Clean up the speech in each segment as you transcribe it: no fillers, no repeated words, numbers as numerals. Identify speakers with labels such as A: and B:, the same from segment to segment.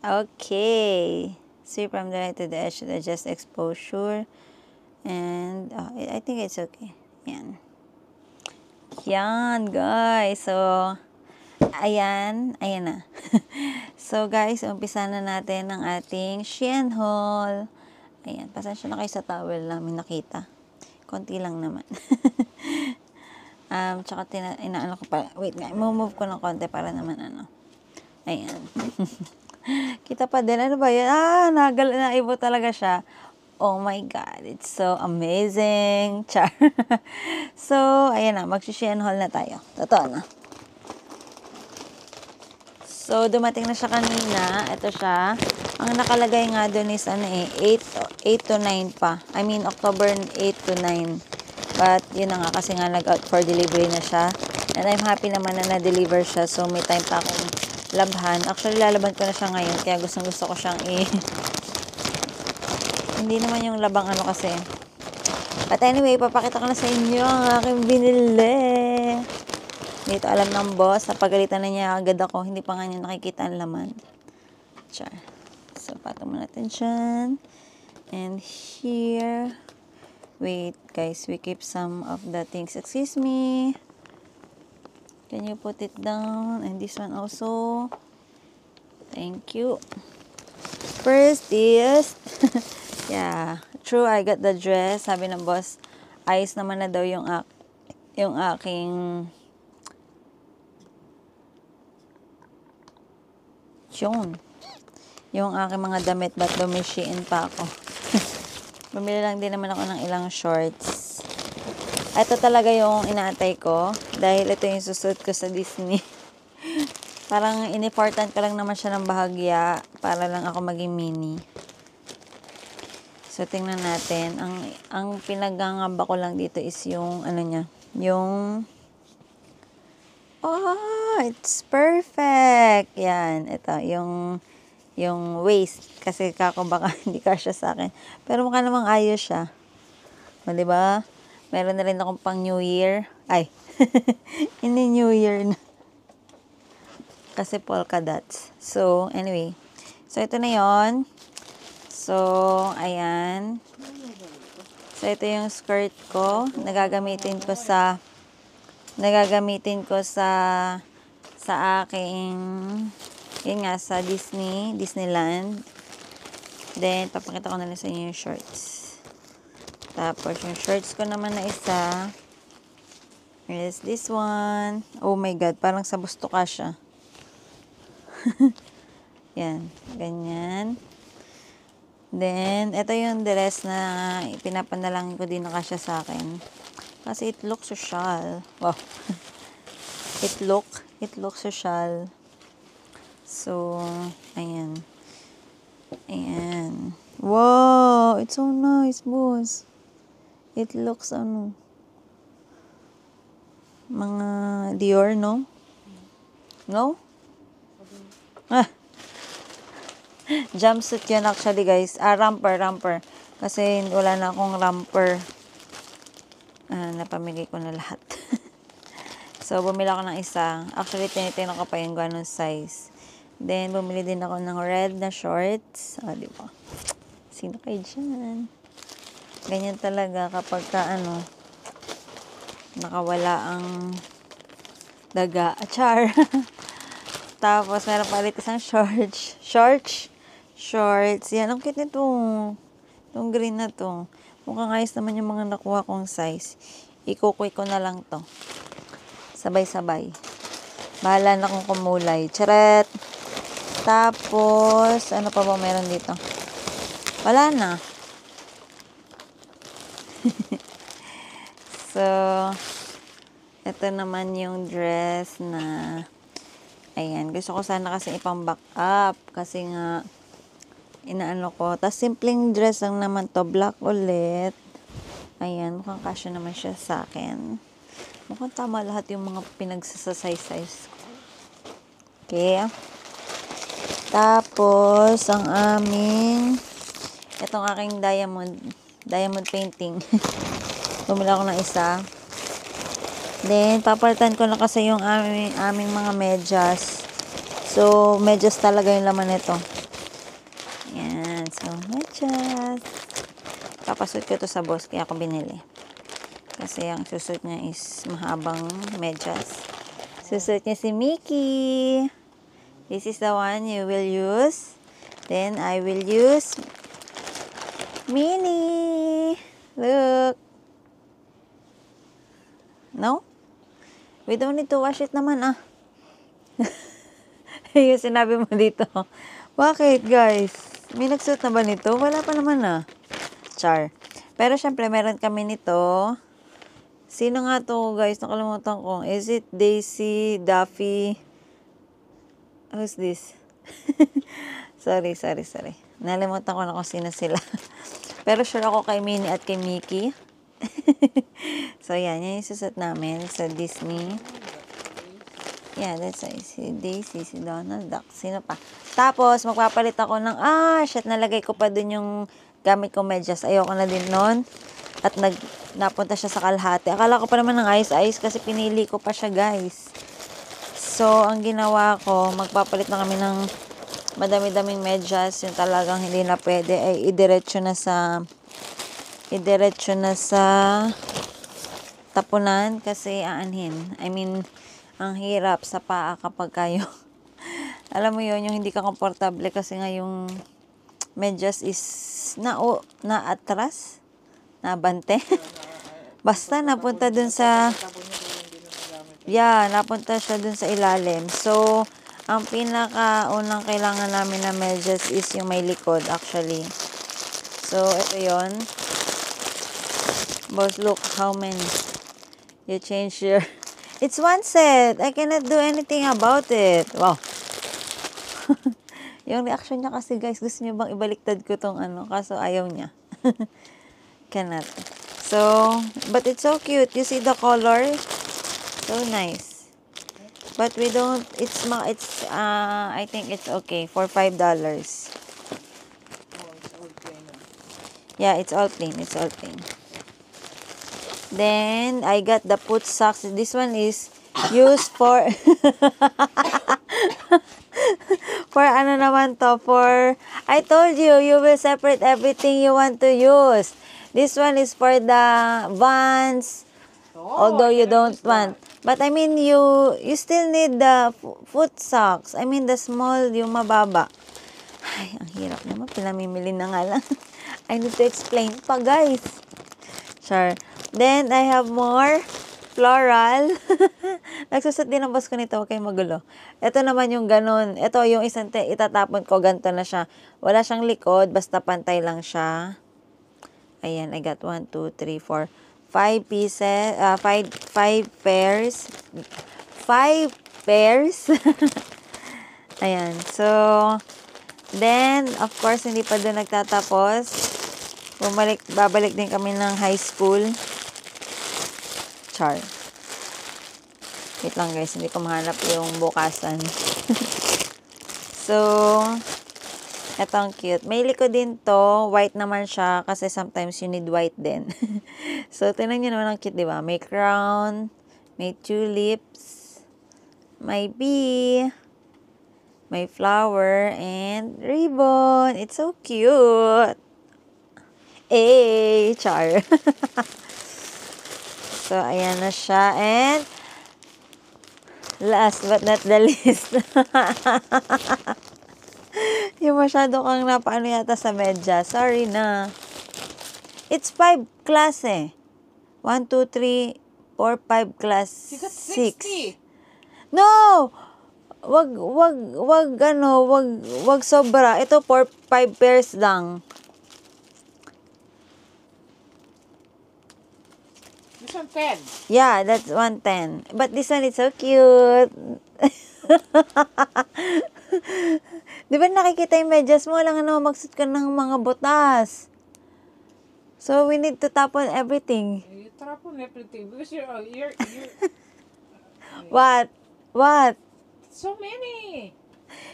A: Okay. Sweep from the right to the edge to adjust exposure. And, I think it's okay. Yan. Yan, guys. So, ayan na. So, guys, umpisa na natin ang ating Shein haul. Ayan, pasensya na kayo sa towel namin nakita. Konti lang naman. Tsaka inaano ko pa. Wait nga, move ko ng konti para naman ano. Ayan. Kita pa din. Ano ba yan? Naibo talaga siya. Oh my God, it's so amazing. Char. So, ayan na, mag-Shein haul na tayo. Totoo na. So, dumating na siya kanina. Ito siya. Ang nakalagay nga doon is 8 to 9 pa. I mean, October 8 to 9. But, yun na nga, kasi nga nag-out for delivery na siya. And I'm happy naman na na-deliver siya. So, may time pa akong labhan. Actually, lalaban ko na siya ngayon. Kaya gusto ko siyang Hindi naman yung labang ano kasi. But anyway, papakita ko na sa inyo ang aking binili. Dito alam ng boss, napagalitan na niya agad ako. Hindi pa nga niya nakikita ang laman. Char. So, patong mo natin dyan. And here. Wait, guys. We keep some of the things. Excuse me. Can you put it down? And this one also. Thank you. First is... Yeah, true, I got the dress. Sabi ng boss, ayos naman na daw yung aking yung aking mga damit, but Shein pa ako. Bumili lang din naman ako ng ilang shorts. Ito talaga yung inaantay ko dahil ito yung susuot ko sa Disney. Parang in-important ko lang naman siya ng bahagya para lang ako maging mini. So, tingnan natin. Ang pinagangamba ko lang dito is yung, ano niya, yung, it's perfect. Yan, ito, yung waist. Kasi kako baka hindi kasya sa akin. Pero mukha namang ayos siya. O, diba? Meron na rin akong pang New Year. Ay, hindi New Year na. Kasi polka dots. So, anyway. So, ito na yon. So, ayan. So, ito yung skirt ko. Nagagamitin ko sa aking, yun nga, sa Disneyland. Then, papakita ko na lang sa inyo yung shorts. Tapos, yung shorts ko naman na isa is this one. Oh my God, parang sa busto ka siya. Yan, ganyan. Then, ito yung dress na pinapanalangin ko din na kasya sa akin. Kasi it looks social. Wow. It looks social. So, ayan. Ayan. Wow! It's so nice, boss. It looks, mga Dior, no? No? Jumpsuit yun actually, guys. Romper. Kasi wala na akong romper. Napamigay ko na lahat. So, bumili ako ng isa. Actually, tinitingnan ko pa yung ganun size. Then, bumili din ako ng red na shorts. Di ba? Sino kayo dyan? Ganyan talaga kapag nakawala ang daga. Char. Tapos, meron pa ulit isang shorts. Yan, ang cute nito. Itong green na to. Mukhang ayos naman yung mga nakuha kong size. Ikukuy ko na lang to. Sabay-sabay. Bahala na kung kumulay. Charet! Tapos, ano pa ba meron dito? Wala na. So, ito naman yung dress na ayan, gusto ko sana kasi ipang-back up kasi nga inaano ko. Tapos simpleng dress lang naman to, black ulit. Ayan, mukhang kasya naman siya sa akin. Mukhang tama lahat yung mga pinagsasasize ko. Okay. Tapos, itong aking diamond painting. Bumili ako ng isa. Then, papalitan ko na kasi yung aming mga medyas. So, medyas talaga yung laman nito. Yan. So, medyas. Papasuot ko to sa boss, kaya ako binili. Kasi ang susuot niya is mahabang medyas. Susuot niya si Mickey. This is the one you will use. Then, I will use Minnie. Look. No? We don't need to wash it naman, ah. Yung sinabi mo dito. Bakit, guys? May nagsuot na ba nito? Wala pa naman, ah. Char. Pero, syempre, meron kami nito. Sino nga to, guys? Nakalimutan ko. Is it Daisy, Daffy? Who's this? Sorry. Nalimutan ko na kung sino sila. Pero sure ako kay Minnie at kay Mickey. So, yan yung susot namin sa Disney. Yeah, that's why. Si Daisy, si Donald Duck. Sino pa? Tapos, magpapalit ako ng, shit, nalagay ko pa dun yung gamit kong medyas. Ayoko na din nun. At napunta siya sa kalahati. Akala ko pa naman ng ice kasi pinili ko pa siya, guys. So, ang ginawa ko, magpapalit na kami ng madami-daming medyas. Yung talagang hindi na pwede, ay idiretso na sa tapunan kasi aanhin. I mean, ang hirap sa paa kapag kayo. Alam mo yun, yung hindi ka komportable kasi nga yung medyas is naatras. Nabante. Basta napunta dun sa napunta siya dun sa ilalim. So, ang pinakaunang kailangan namin na medyas is yung may likod actually. So, ito yon. Boss, look how many. You change your... It's one set. I cannot do anything about it. Wow. Yung reaction niya kasi, guys, gusto niya bang ibaliktad ko tong kaso ayaw niya. Cannot. So, but it's so cute. You see the color? So nice. But we don't, I think it's okay for $5. Yeah, it's all plain. Then, I got the foot socks. This one is used for, I told you, you will separate everything you want to use. This one is for the Vans, although you don't want. But I mean, you still need the foot socks. I mean, the small, yung mababa. Ay, ang hirap naman. Pinamimili na nga lang. I need to explain pa, guys. Sure. Then, I have more floral. Nagsusot din ang boss ko nito. Huwag kayong magulo. Ito naman yung ganun. Ito yung isang itatapon ko. Ganito na siya. Wala siyang likod. Basta pantay lang siya. Ayan. I got 1, 2, 3, 4, 5 pieces. 5 pairs. 5 pairs. Ayan. So, then, of course, hindi pa doon nagtatapos. Babalik din kami ng high school. Char. Wait lang, guys, hindi ko mahanap yung bukasan. So, eto ang cute. May likod din to. White naman siya kasi sometimes you need white din. So, tingnan nyo naman ang cute, diba? May crown, may tulips, may bee, may flower, and ribbon. It's so cute. Char. So, ayan na siya. And, last but not the least. Yung masyado kang napaano yata sa medya. Sorry na. It's 5 class eh. 1, 2, 3, 4, 5 class.
B: You got
A: 6.
B: 60.
A: No! Wag sobra. Ito 5 pairs lang.
B: This one 10.
A: Yeah, that's 110. But this one is so cute. Di ba nakikita yung medyas mo? Wala nga naman magsuot ka ng mga butas. So, we need to tap on everything.
B: You trap on everything because you're
A: What?
B: so many.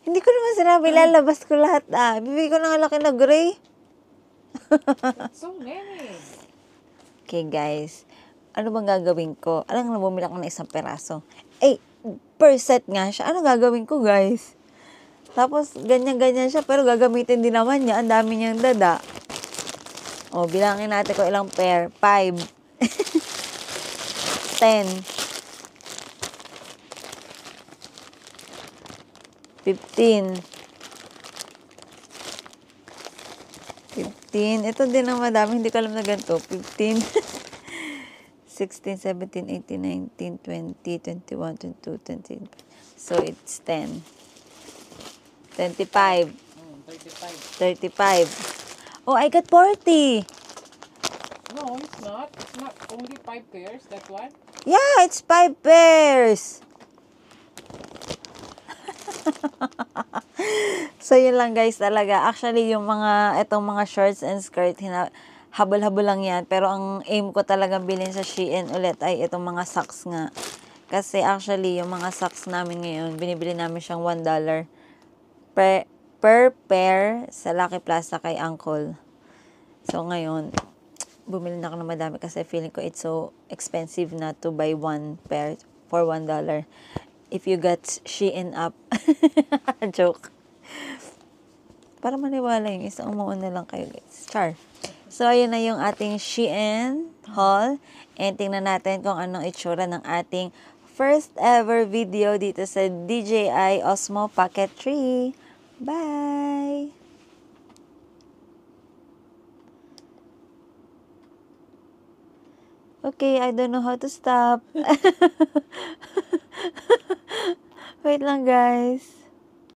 A: Hindi ko naman sinabi, lalabas ko lahat Bibigay ko na nga laki na gray.
B: So many.
A: Okay, guys. Ano bang gagawin ko? Alam nga, bumili ako ng isang peraso. Per set nga siya. Ano gagawin ko, guys? Tapos, ganyan-ganyan siya, pero gagamitin din naman niya. Ang dami niyang dada. O, bilangin natin kung ilang pair. 5. 10. 15. 15. Ito din ang madami. Hindi ko alam na ganito. 15. 16, 17, 18, 19, 20, 21, 22, 23. So, it's 10. 25.
B: 35.
A: 35. Oh, I got 40.
B: No, it's not. It's not only 5 pairs, that one.
A: Yeah, it's 5 pairs. So, yun lang guys talaga. Actually, itong mga shorts and skirt, habol-habol lang yan. Pero ang aim ko talaga bilhin sa Shein ulit ay itong mga socks nga. Kasi actually, yung mga socks namin ngayon, binibili namin siyang $1 per pair sa Lucky Plaza kay Uncle. So, ngayon, bumili na ako ng madami kasi feeling ko it's so expensive na to buy one pair for $1. If you got Shein up. Joke. Para maniwala yung isa, umuon na lang kayo guys. Char. So, ayun na yung ating Shein haul. And tingnan natin kung anong itsura ng ating first ever video dito sa DJI Osmo Pocket 3. Bye! Okay, I don't know how to stop. Wait lang guys.